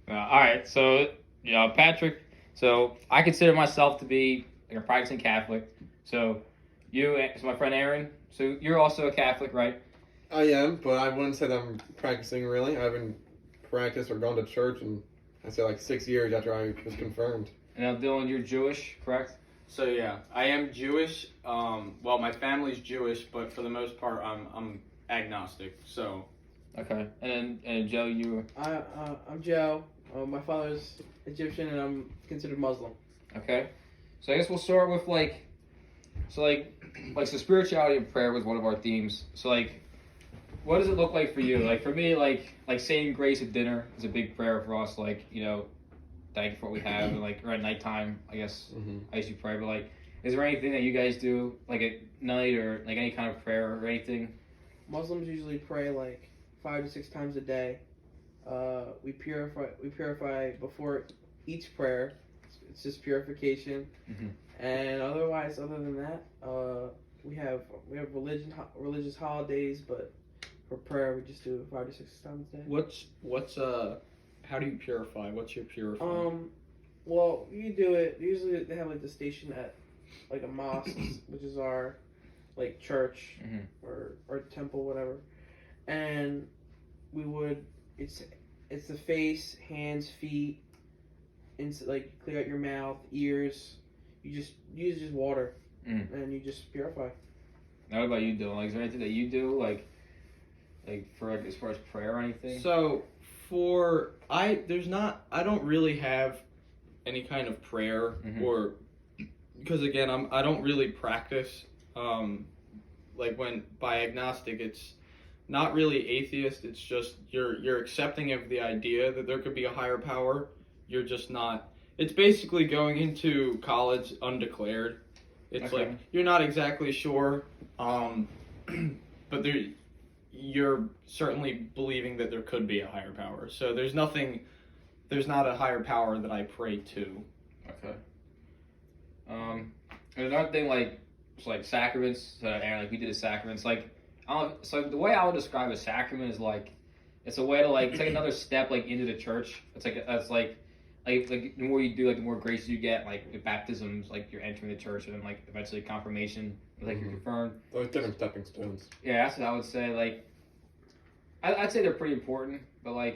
All right, so Patrick. So I consider myself to be like a practicing Catholic. So so my friend Aaron. So you're also a Catholic, right? I am, but I wouldn't say that I'm practicing really. I haven't practiced or gone to church in, I say, like 6 years after I was confirmed. And now, Dylan, you're Jewish, correct? So yeah, I am Jewish. Well, my family's Jewish, but for the most part, I'm agnostic. So Okay. And Joe, you I'm Joe. My father's Egyptian, and I'm considered Muslim. okay? So I guess we'll start with so spirituality and prayer was one of our themes. So what does it look like for you? Like for me, like saying grace at dinner is a big prayer for us. Like thank you for what we have, and or at nighttime, I guess I usually pray. But is there anything that you guys do like at night or like any kind of prayer or anything? Muslims usually pray like 5 to 6 times a day. We purify before each prayer. It's just purification. Mm-hmm. And otherwise, other than that, we have religious holidays, but for prayer we just do it 5 to 6 times a day. what's how do you purify? What's your purify? Well, you do it. Usually they have like the station at like a mosque, which is our like church or temple, whatever. And we would it's the face, hands, feet, and like clear out your mouth, ears. You just use just water, and you just purify. Now, what about you, Dylan? Like, is there anything that you do like for as far as prayer or anything? So I don't really have any kind of prayer or because again I don't really practice like when by agnostic it's not really atheist, it's just you're accepting of the idea that there could be a higher power. You're just not, it's basically going into college undeclared. It's Okay. like you're not exactly sure, but you're certainly believing that there could be a higher power. So there's not a higher power that I pray to. Okay. And another thing, it's like sacraments, Aaron, like we did the sacraments. So the way I would describe a sacrament is it's a way to take another step into the church. It's like the more you do, the more grace you get. Like the baptisms, you're entering the church, and then eventually confirmation, you're confirmed. Those different stepping stones. Yeah, that's what I would say. I'd say they're pretty important, but how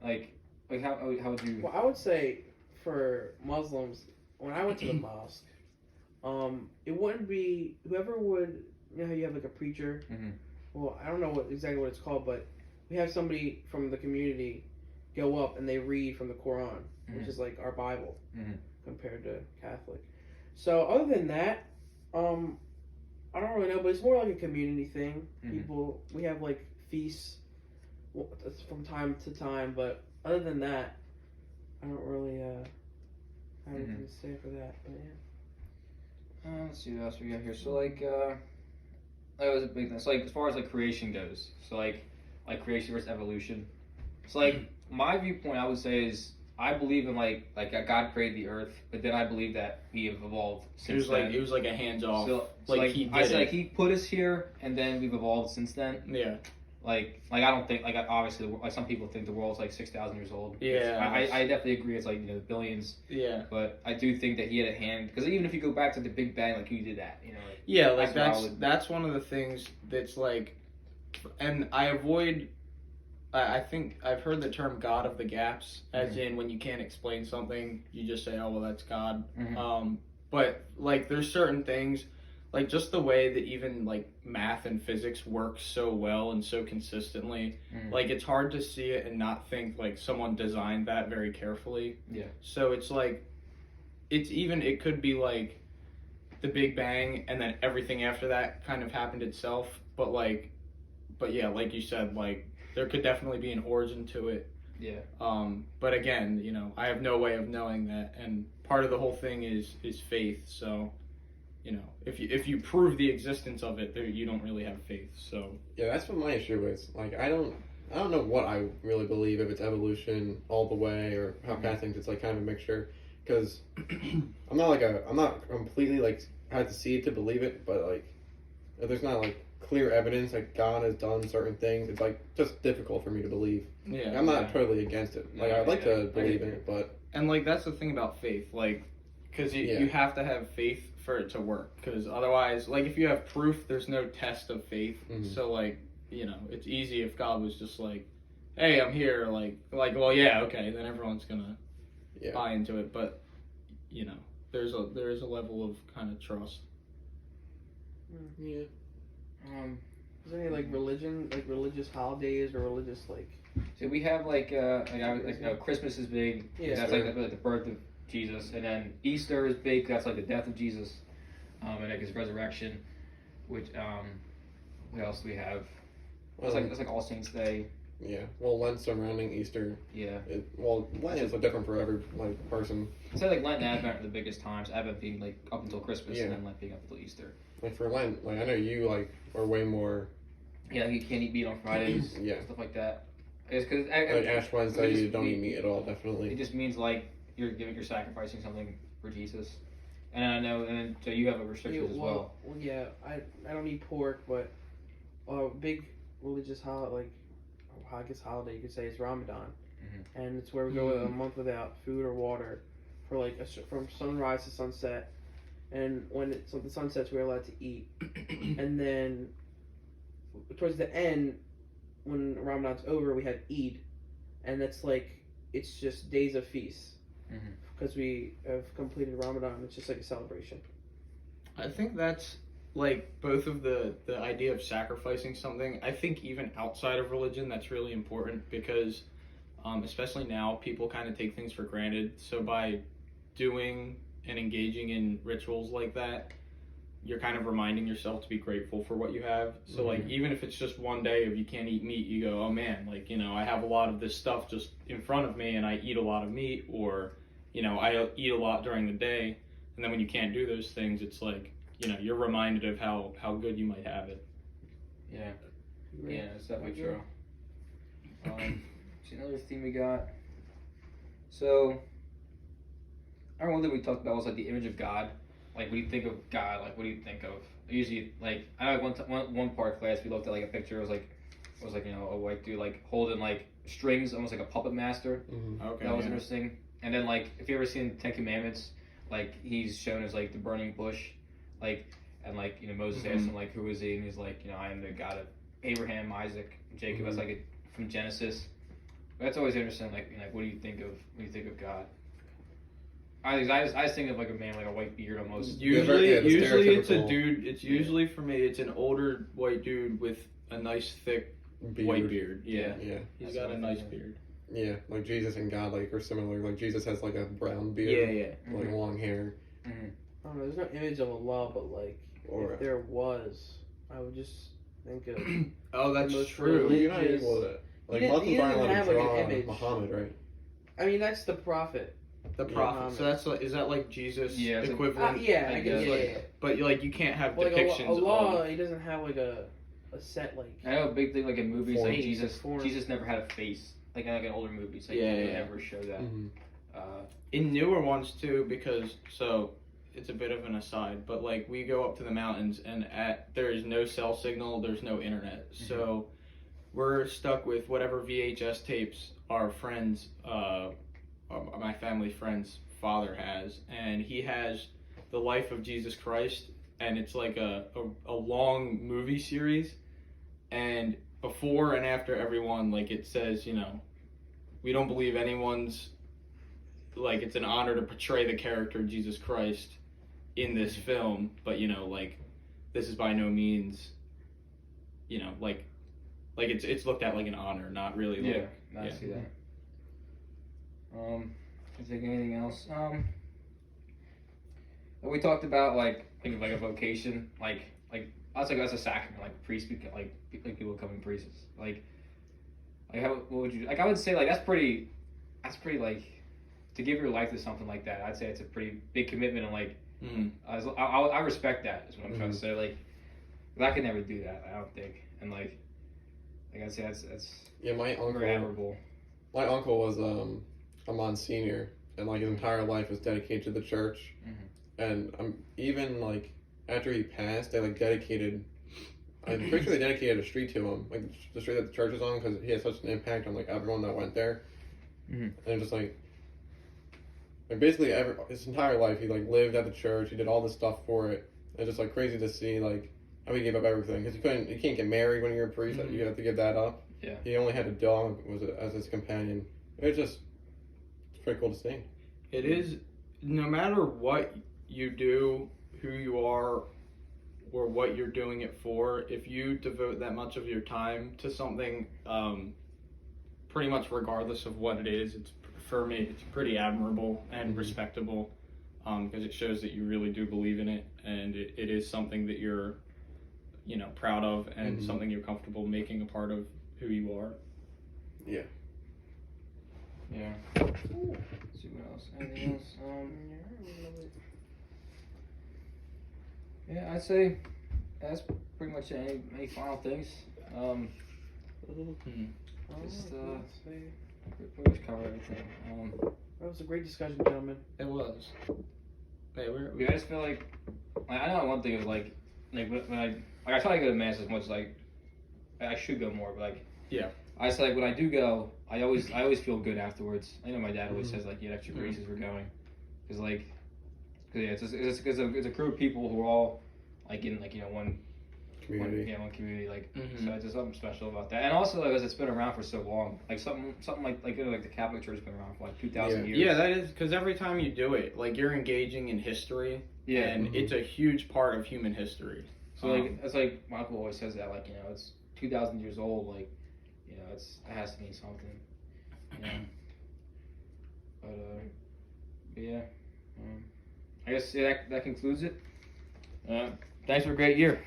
would you? Well, I would say for Muslims, when I went to the mosque, it wouldn't be whoever would. You know how you have a preacher. Well, I don't know exactly what it's called, but we have somebody from the community go up and they read from the Quran, which is like our Bible compared to Catholic. So other than that, I don't really know, but it's more like a community thing. We have feasts from time to time, but other than that, I don't really have anything to say for that. But yeah. Let's see what else we got here. So that was a big thing. So as far as creation goes, so like creation versus evolution. So my viewpoint, I would say is I believe in God created the earth, but then I believe that we have evolved since then. It was like a hands off. So he did I said it. he put us here, and then we've evolved since then. Yeah. I don't think obviously some people think the world's 6,000 years old. Yeah. I definitely agree. It's billions. Yeah. But I do think that he had a hand because even if you go back to the Big Bang, he did that. Yeah, that's one of the things that's and I avoid. I think I've heard the term "God of the gaps," as in when you can't explain something, you just say, "Oh well, that's God." But there's certain things, just the way that even math and physics work so well and so consistently, it's hard to see it and not think someone designed that very carefully. Yeah. So it could be the Big Bang and then everything after that kind of happened itself, but yeah, like you said, there could definitely be an origin to it. Yeah. But again, I have no way of knowing that, and part of the whole thing is faith. So, if you prove the existence of it, you don't really have faith. So yeah, that's what my issue is. I don't know what I really believe, if it's evolution all the way or how Pat thinks it's kind of a mixture. Because I'm not completely I have to see it to believe it, but if there's not clear evidence that God has done certain things, it's like just difficult for me to believe. Yeah. I'm not totally against it. Like I'd like to believe in it, but And like that's the thing about faith, like, because you have to have faith for it to work. Because otherwise, like, if you have proof, there's no test of faith. So like, it's easy if God was just like, "Hey, I'm here," well, yeah, okay, then everyone's gonna buy into it. But there is a level of kind of trust. Yeah. Is there any like religion, like religious holidays or religious like? So we have Christmas is big. Yeah, that's like the birth of Jesus, and then Easter is big. That's like the death of Jesus, and like his resurrection. Which what else do we have? It's like All Saints Day. Yeah. Well, Lent surrounding Easter. Yeah. Lent is different for every person. I'd say like Lent and Advent are the biggest times. Advent being like up until Christmas, and then Lent being up until Easter. Like for Lent, like I know you are way more. Yeah, you can't eat meat on Fridays. Stuff like that. Because like Ash Wednesday, you don't eat meat at all. Definitely. It just means like you're sacrificing something for Jesus. And I know, and so you have a restriction as well. Well, yeah, I don't eat pork, but big religious holiday, holiday you could say is Ramadan, and it's where we go a month without food or water for like from sunrise to sunset, and when the sun sets we're allowed to eat, and then towards the end when Ramadan's over we have Eid, and that's like it's just days of feast. Because we have completed Ramadan, it's just like a celebration. I think that's like both of the idea of sacrificing something. I think even outside of religion, that's really important because, especially now, people kind of take things for granted. So by doing and engaging in rituals like that, you're kind of reminding yourself to be grateful for what you have. So like even if it's just one day of you can't eat meat, you go, oh man, like I have a lot of this stuff just in front of me, and I eat a lot of meat, or I eat a lot during the day, and then when you can't do those things, it's like, you're reminded of how good you might have it. Yeah. Yeah, that's definitely true. See another theme we got. So, I don't know what we talked about was like the image of God. Like, when you think of God, like, what do you think of? Usually, like, I know one part of class we looked at like a picture. It was like a white dude like holding like strings, almost like a puppet master. Okay. That was interesting. And then, like, if you ever seen the Ten Commandments, like, he's shown as, like, the burning bush, like, and, like, Moses asked him, like, who is he? And he's like, I am the God of Abraham, Isaac, and Jacob. That's, like, from Genesis. But that's always interesting, like, what do you think of when you think of God? I just think of, like, a man, like, a white beard almost. Usually it's a dude, it's usually, for me, it's an older white dude with a nice, thick white beard. Yeah. He's got a nice beard. Yeah, like Jesus and God are similar. Like Jesus has like a brown beard, like long hair. I don't know. There's no image of Allah, but like if there was, I would just think of. Oh, that's true. You're not able to. Like Muslims aren't allowed to draw Muhammad, right? I mean, that's the prophet. The prophet. So that's is that like Jesus equivalent? I guess. But like you can't have like depictions. Allah, he doesn't have like a set like. I know a big thing like in movies like Jesus never had a face. Like in older movies, like they never show that. In newer ones too, because it's a bit of an aside, but like we go up to the mountains and there is no cell signal, there's no internet, so we're stuck with whatever VHS tapes our friends, my family friend's father has, and he has the life of Jesus Christ, and it's like a long movie series, and before and after everyone, like it says, we don't believe anyone's, like it's an honor to portray the character of Jesus Christ in this film, but like this is by no means, like it's looked at like an honor, not really. I see that. Is there anything else? We talked about like thinking of like a vocation, like that's a sacrament, like priests, like people becoming priests, like how, what would you, like I would say like that's pretty like to give your life to something like that. I'd say it's a pretty big commitment, and like I respect that is what I'm trying to say. Like I could never do that, I don't think, and like I'd say that's my uncle, very admirable. My uncle was a Monsignor, and like his entire life was dedicated to the church, and even like after he passed, they like dedicated I'm pretty sure they dedicated a street to him, like the street that the church is on, because he had such an impact on like everyone that went there. Mhm. And just like basically his entire life, he like lived at the church. He did all this stuff for it. It's just like crazy to see like how he gave up everything because you can't get married when you're a priest. Mhm. You have to give that up. Yeah. He only had a dog as his companion. It's pretty cool to see. It is, no matter what you do, who you are, or what you're doing it for, if you devote that much of your time to something, pretty much regardless of what it is, for me, it's pretty admirable and respectable, because it shows that you really do believe in it, and it is something that you're, proud of, and something you're comfortable making a part of who you are. Yeah. Let's see what else. Anything else? Yeah, I'd say that's pretty much it. Any final things? Just pretty much cover everything. That was a great discussion, gentlemen. It was. Hey, I just feel like I know one thing is like when I try to go to mass as much as I should go more, but like yeah. I just like when I do go, I always feel good afterwards. I know my dad always says like you had extra graces for going, because it's a crew of people who are all like in one Community. one community so it's just something special about that. And also because it's been around for so long, like something like the Catholic Church has been around for like 2,000 years. Yeah, that is because every time you do it, like you're engaging in history, and it's a huge part of human history. So it's like Michael always says that it's 2,000 years old, it has to mean something. But yeah, I guess that concludes it. Thanks for a great year.